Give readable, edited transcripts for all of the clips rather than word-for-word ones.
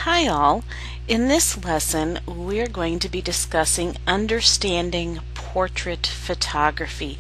Hi all. In this lesson we're going to be discussing understanding portrait photography.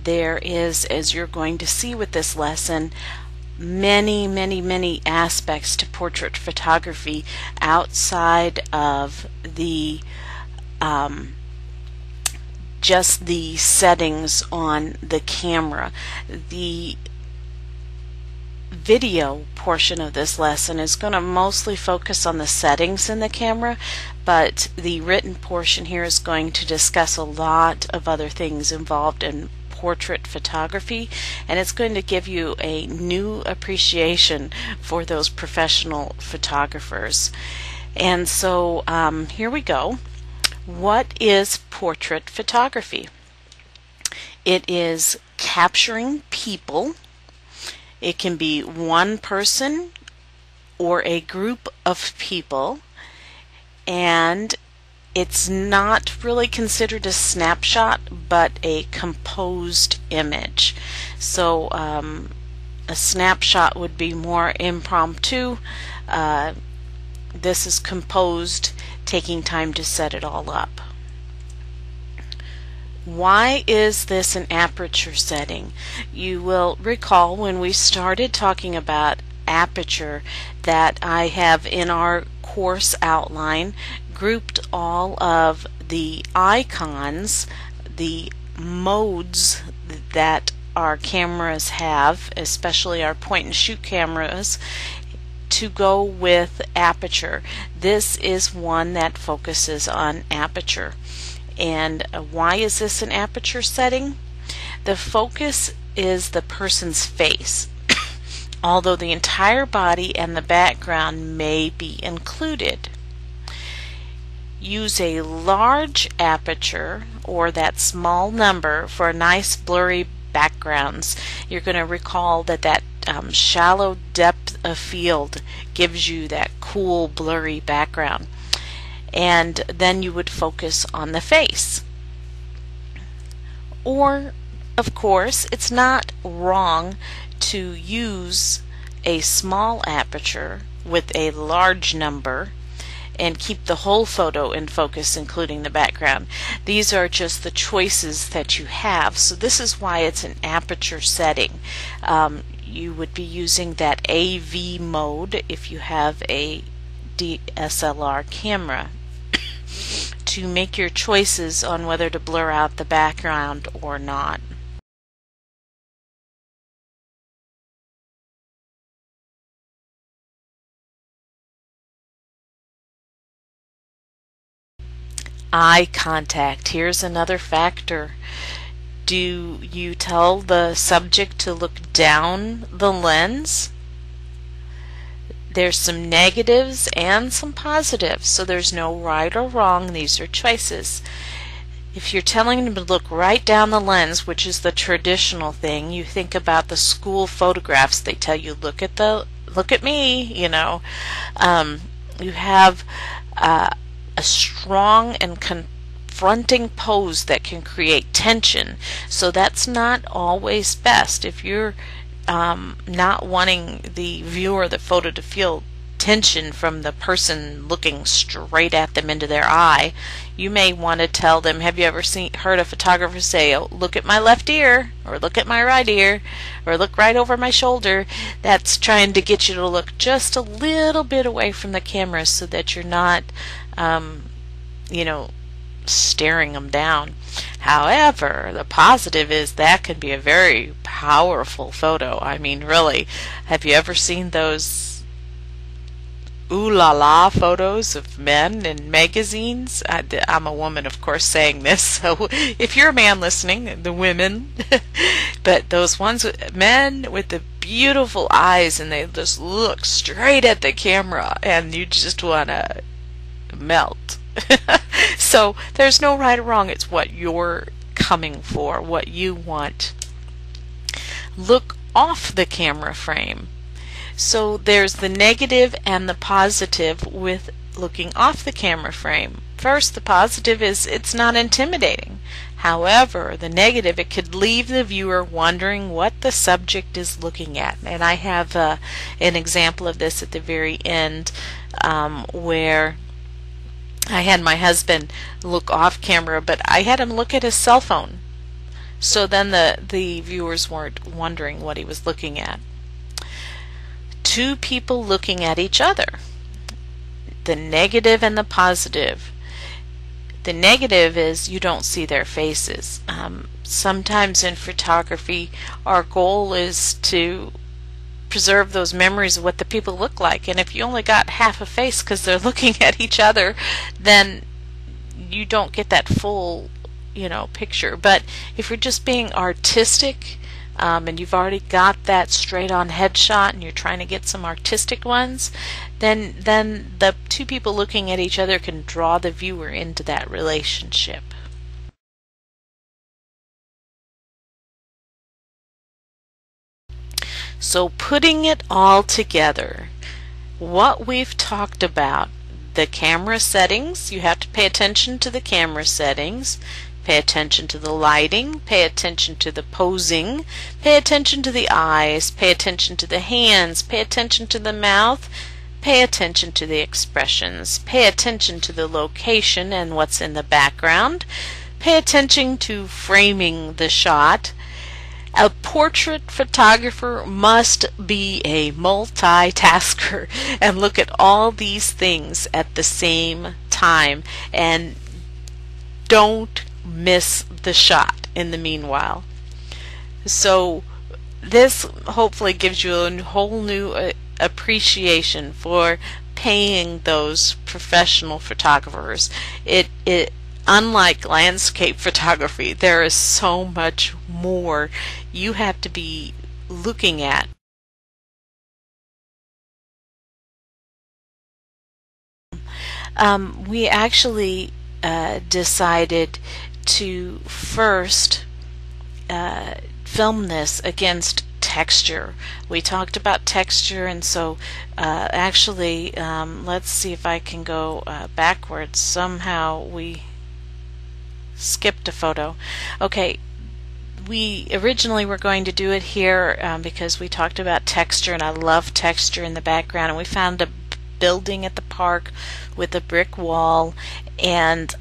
There is, as you're going to see with this lesson, many aspects to portrait photography outside of the just the settings on the camera. The video portion of this lesson is going to mostly focus on the settings in the camera, but the written portion here is going to discuss a lot of other things involved in portrait photography, and it's going to give you a new appreciation for those professional photographers. And so here we go. What is portrait photography? It is capturing people. It can be one person or a group of people, and it's not really considered a snapshot but a composed image. So a snapshot would be more impromptu. This is composed, taking time to set it all up. Why is this an aperture setting? You will recall when we started talking about aperture that I have in our course outline grouped all of the icons, the modes that our cameras have, especially our point and shoot cameras, to go with aperture. This is one that focuses on aperture. And why is this an aperture setting? The focus is the person's face, although the entire body and the background may be included. Use a large aperture or that small number for nice blurry backgrounds. You're going to recall that shallow depth of field gives you that cool blurry background. And then you would focus on the face. Or, of course, it's not wrong to use a small aperture with a large number and keep the whole photo in focus, including the background. These are just the choices that you have. So this is why it's an aperture setting. You would be using that AV mode if you have a DSLR camera to make your choices on whether to blur out the background or not. Eye contact. Here's another factor. Do you tell the subject to look down the lens? There's some negatives and some positives, so there's no right or wrong. These are choices. If you're telling them to look right down the lens, which is the traditional thing, you think about the school photographs. They tell you, look at me, you know. You have a strong and confronting pose that can create tension, so that's not always best. If you're not wanting the viewer, the photo, to feel tension from the person looking straight at them into their eye, you may want to tell them, have you ever heard a photographer say, oh, look at my left ear, or look at my right ear, or look right over my shoulder? That's trying to get you to look just a little bit away from the camera so that you're not staring them down. However, the positive is that can be a very powerful photo. I mean, really, have you ever seen those ooh la la photos of men in magazines? I'm a woman, of course, saying this, so if you're a man listening, the women, but those ones, men with the beautiful eyes, and they just look straight at the camera, and you just want to melt. So there's no right or wrong. It's what you're coming for, what you want. Look off the camera frame. So there's the negative and the positive with looking off the camera frame. First, the positive is it's not intimidating. However, the negative, it could leave the viewer wondering what the subject is looking at. And I have an example of this at the very end where I had my husband look off camera, but I had him look at his cell phone. So then the viewers weren't wondering what he was looking at. Two people looking at each other. The negative and the positive. The negative is you don't see their faces. Sometimes in photography, our goal is to preserve those memories of what the people look like. And if you only got half a face because they're looking at each other, then you don't get that full, picture. But if you're just being artistic, and you've already got that straight-on headshot and you're trying to get some artistic ones, then the two people looking at each other can draw the viewer into that relationship. So putting it all together, what we've talked about, the camera settings, you have to pay attention to the camera settings, pay attention to the lighting, pay attention to the posing, pay attention to the eyes, pay attention to the hands, pay attention to the mouth, pay attention to the expressions, pay attention to the location and what's in the background, pay attention to framing the shot. A portrait photographer must be a multitasker and look at all these things at the same time, and don't miss the shot in the meanwhile. So this hopefully gives you a whole new appreciation for paying those professional photographers. It unlike landscape photography, there is so much more you have to be looking at. We actually decided to first film this against texture. We talked about texture, and so actually let's see if I can go backwards. Somehow we skipped a photo. Okay, we originally were going to do it here because we talked about texture, and I love texture in the background, and we found a building at the park with a brick wall, and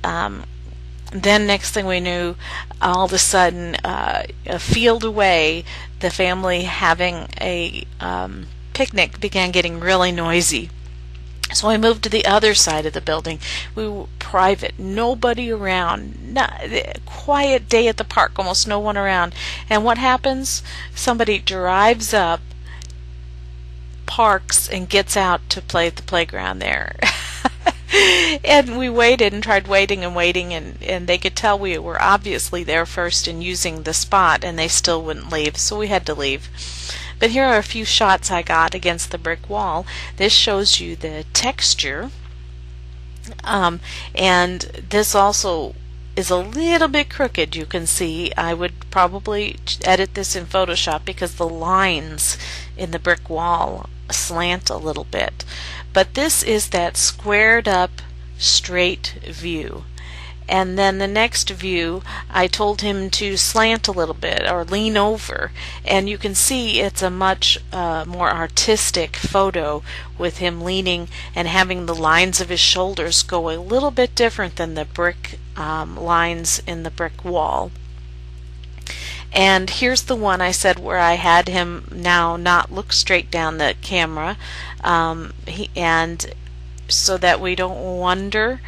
then next thing we knew, all of a sudden a field away, the family having a picnic began getting really noisy. So I moved to the other side of the building. We were private, nobody around, quiet day at the park, almost no one around. And what happens? Somebody drives up, parks, and gets out to play at the playground there. And we waited and tried waiting and waiting, and they could tell we were obviously there first and using the spot, and they still wouldn't leave, so we had to leave. But here are a few shots I got against the brick wall. This shows you the texture, and this also is a little bit crooked. You can see I would probably edit this in Photoshop because the lines in the brick wall slant a little bit. But this is that squared up straight view. And then the next view, I told him to slant a little bit or lean over, and you can see it's a much more artistic photo with him leaning and having the lines of his shoulders go a little bit different than the brick lines in the brick wall. And here's the one I said where I had him now not look straight down the camera, and so that we don't wonder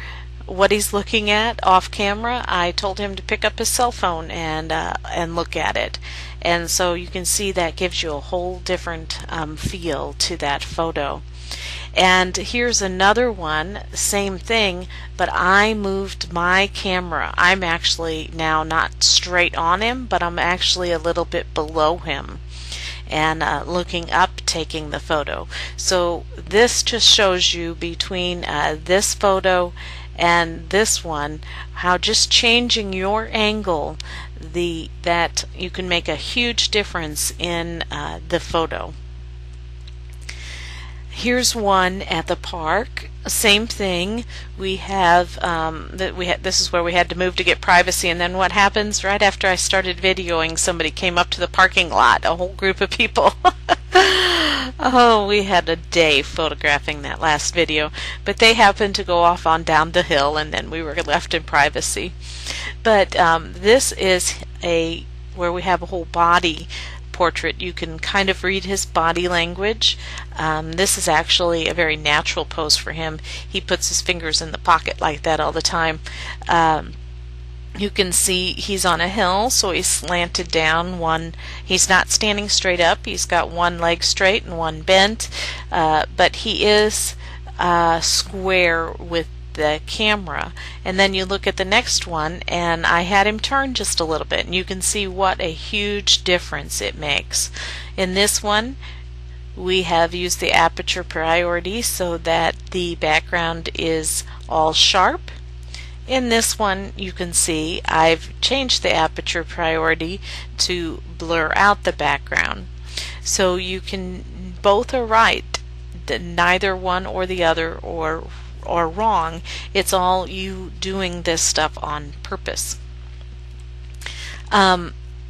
what he's looking at off camera, I told him to pick up his cell phone and look at it. And so you can see that gives you a whole different feel to that photo. And here's another one, same thing, but I moved my camera. I'm actually now not straight on him, but I'm actually a little bit below him and looking up, taking the photo. So this just shows you between this photo and this one, how just changing your angle, that you can make a huge difference in the photo. Here's one at the park. Same thing. We have this is where we had to move to get privacy, and then what happens right after I started videoing, somebody came up to the parking lot, a whole group of people. Oh, we had a day photographing that last video, but they happened to go off on down the hill, and then we were left in privacy. But this is where we have a whole body portrait. You can kind of read his body language. This is actually a very natural pose for him. He puts his fingers in the pocket like that all the time. You can see he's on a hill, so he's slanted down. He's not standing straight up. He's got one leg straight and one bent, but he is square with the camera. And then you look at the next one, and I had him turn just a little bit, and you can see what a huge difference it makes. In this one, we have used the aperture priority so that the background is all sharp. In this one, you can see I've changed the aperture priority to blur out the background. So you can, both are right, neither one or the other or wrong. It's all you doing this stuff on purpose.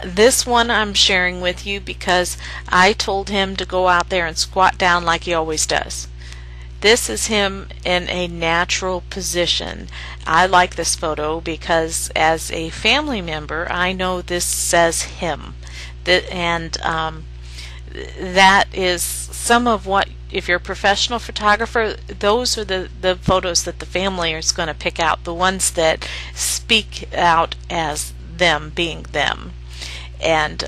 This one I'm sharing with you because I told him to go out there and squat down like he always does. This is him in a natural position. I like this photo because as a family member, I know this says him. And that is some of what, if you're a professional photographer, those are the photos that the family is going to pick out, the ones that speak out as them being them. And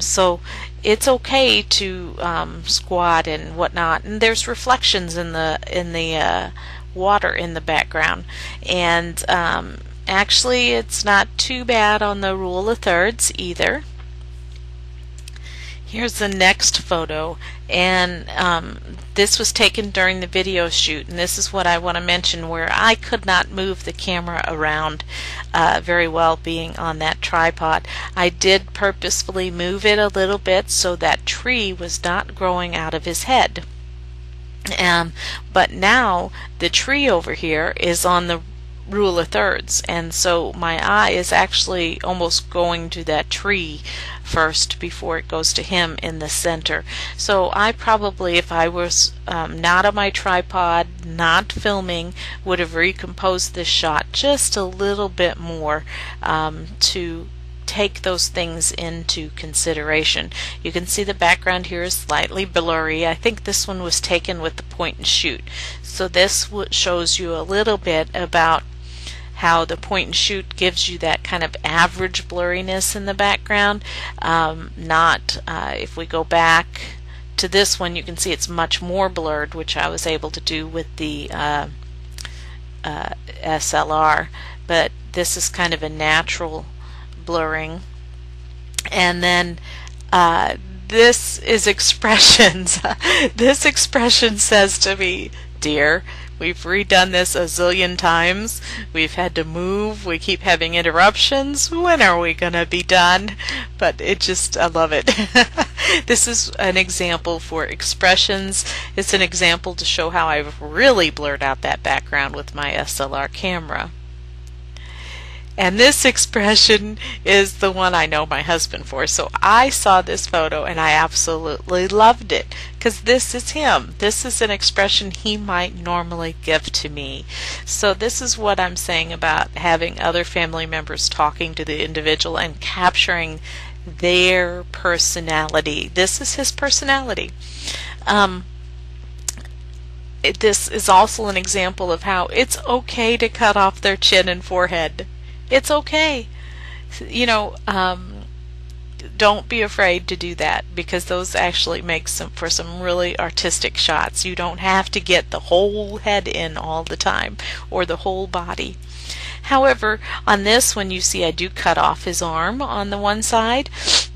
so it's okay to squat and whatnot, and there's reflections in the water in the background, and actually it's not too bad on the rule of thirds either. Here's the next photo, and this was taken during the video shoot, and this is what I want to mention, where I could not move the camera around very well being on that tripod. I did purposefully move it a little bit so that tree was not growing out of his head. But now the tree over here is on the rule of thirds, and so my eye is actually almost going to that tree first before it goes to him in the center. So I probably, if I was not on my tripod, not filming, would have recomposed this shot just a little bit more to take those things into consideration. You can see the background here is slightly blurry. I think this one was taken with the point and shoot. So this shows you a little bit about how the point and shoot gives you that kind of average blurriness in the background. If we go back to this one, you can see it's much more blurred, which I was able to do with the SLR, but this is kind of a natural blurring. And then this is expressions. This expression says to me, "Dear, we've redone this a zillion times. We've had to move. We keep having interruptions. When are we going to be done?" But I love it. This is an example for expressions. It's an example to show how I've really blurred out that background with my SLR camera. And this expression is the one I know my husband for. So I saw this photo and I absolutely loved it because this is him. This is an expression he might normally give to me. So this is what I'm saying about having other family members talking to the individual and capturing their personality. This is his personality. This is also an example of how it's okay to cut off their chin and forehead. It's okay. Don't be afraid to do that, because those actually make for some really artistic shots. You don't have to get the whole head in all the time or the whole body. However, on this one you see I do cut off his arm on the one side,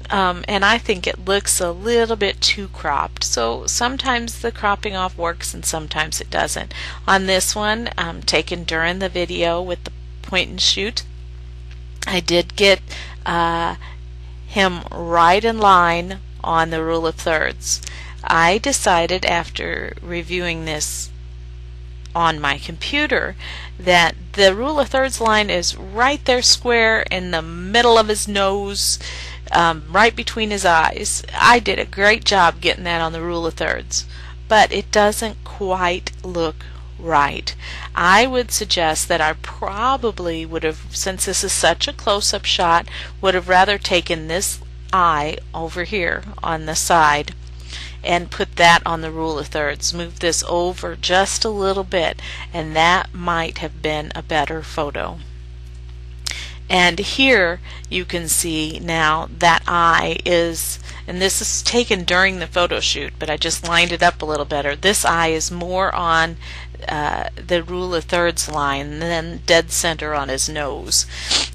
and I think it looks a little bit too cropped. So sometimes the cropping off works and sometimes it doesn't. On this one, taken during the video with the point and shoot, I did get him right in line on the rule of thirds. I decided after reviewing this on my computer that the rule of thirds line is right there square in the middle of his nose, right between his eyes. I did a great job getting that on the rule of thirds, but it doesn't quite look right. I would suggest that I probably would have, since this is such a close-up shot, would have rather taken this eye over here on the side and put that on the rule of thirds. Move this over just a little bit, and that might have been a better photo. And here you can see now that eye is, and this is taken during the photo shoot, but I just lined it up a little better. This eye is more on the rule of thirds line than dead center on his nose.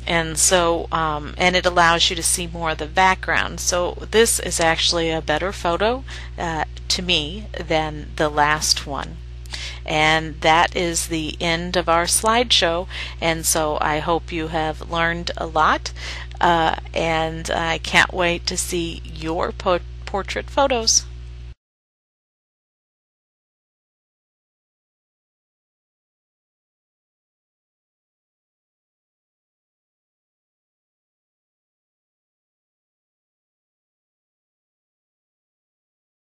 And so, and it allows you to see more of the background. So this is actually a better photo to me than the last one. And that is the end of our slideshow, and so I hope you have learned a lot, and I can't wait to see your portrait photos.